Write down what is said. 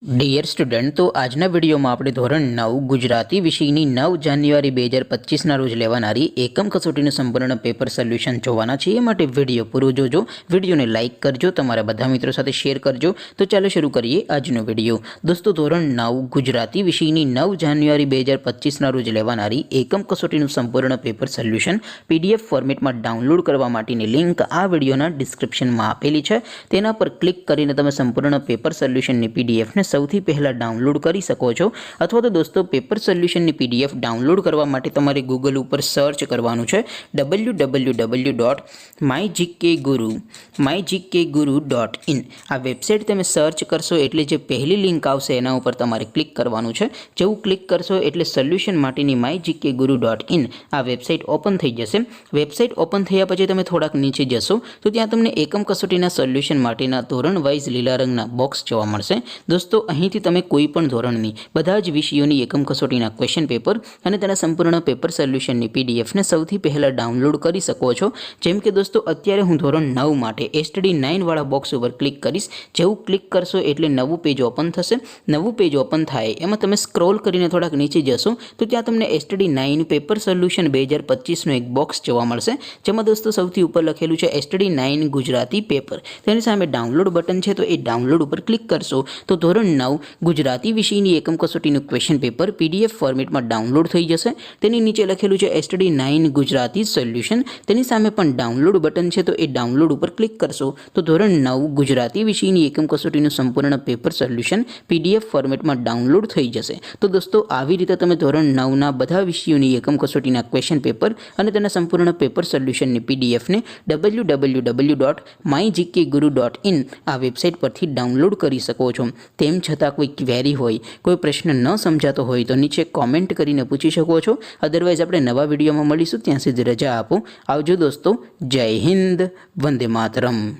Dear student, तो आजना video में आपणे धोरण 9 गुजराती विषयनी 9 जान्युआरी 2025 ना रोज लेवानारी एकम कसोटीनुं संपूर्ण पेपर सोल्यूशन जोवाना छे। ए माटे विडियो पूरो जोजो, विडियोने लाइक करजो, तमारा बधा मित्रों साथे शेर करजो। तो चलो शुरू करिए आजनो विडियो। दोस्तों, धोरण 9 गुजराती विषयनी 9 जान्युआरी 2025 ना रोज लेवानारी एकम कसोटीनुं संपूर्ण पेपर सोल्यूशन पीडीएफ फॉर्मेट में डाउनलॉड करवा माटेनी लिंक आ विडियोना डिस्क्रिप्शन में आपेली छे। तेना पर क्लिक करीने तमे संपूर्ण पेपर सोल्यूशननी पीडीएफ ने સૌથી પહેલા ડાઉનલોડ કરી શકો છો। અથવા તો દોસ્તો, પેપર સોલ્યુશનની પીડીએફ ડાઉનલોડ કરવા માટે તમારે ગૂગલ ઉપર સર્ચ કરવાનું છે www.mygkguru.in। આ વેબસાઇટ તમે સર્ચ કરશો એટલે જે પહેલી લિંક આવશે એના ઉપર તમારે ક્લિક કરવાનું છે। જેવું ક્લિક કરશો એટલે સોલ્યુશન માટેની mygkguru.in આ વેબસાઇટ ઓપન થઈ જશે। વેબસાઇટ ઓપન થયા પછી તમે થોડાક નીચે જશો તો ત્યાં તમને એકમ કસોટીના સોલ્યુશન માટેના ધોરણ વાઇઝ લીલા રંગના બોક્સ જોવા મળશે। દોસ્તો, અહીંથી તમે કોઈપણ ધોરણની બધા જ વિષયોની એકમ કસોટીના ક્વેશ્ચન પેપર અને તેના સંપૂર્ણ પેપર સોલ્યુશનની પીડીએફને સૌથી પહેલાં ડાઉનલોડ કરી શકો છો। જેમ કે દોસ્તો, અત્યારે હું ધોરણ 9 માટે એસટીડી 9 વાળા બોક્સ ઉપર ક્લિક કરીશ। જેવું ક્લિક કરશો એટલે નવું પેજ ઓપન થશે। નવું પેજ ઓપન થાય એમાં તમે સ્ક્રોલ કરીને થોડાક નીચે જશો તો ત્યાં તમને એસટીડી 9 પેપર સોલ્યુશન 2025નું એક બોક્સ જોવા મળશે, જેમાં દોસ્તો સૌથી ઉપર લખેલું છે એસટીડી 9 ગુજરાતી પેપર। તેની સામે ડાઉનલોડ બટન છે, તો એ ડાઉનલોડ ઉપર ક્લિક કરશો તો ધોરણ 9 गुजराती विषयनी एकम कसोटीनुं क्वेश्चन पेपर पीडीएफ फॉर्मेट में डाउनलॉड थई जशे। तेनी नीचे लखेलुं छे एसटीडी 9 गुजराती सोल्यूशन। तेनी सामे पण डाउनलॉड बटन छे, तो ए डाउनलॉड पर क्लिक करशो तो धोरण 9 गुजराती विषयनी एकम कसोटीनुं संपूर्ण पेपर सोल्यूशन पीडीएफ फॉर्मेट में डाउनलॉड थई जशे। तो दोस्तों, आवी रीते तमे धोरण 9 ना बधा विषयोनी एकम कसोटीना क्वेश्चन पेपर अने तेना संपूर्ण पेपर सोल्यूशननी पीडीएफ ने www.mygkguru.in आ वेबसाइट परथी डाउनलॉड करी शको छो। तेम छतां कोई क्वेरी होय, कोई प्रश्न न समजातो होय तो नीचे कॉमेंट करीने पूछी शको छो। अदरवाइज आपणे नवा विडियोमां मळीशुं, त्यां सुधी रजा आपो। आवजो दोस्तों। जय हिंद, वंदे मातरम।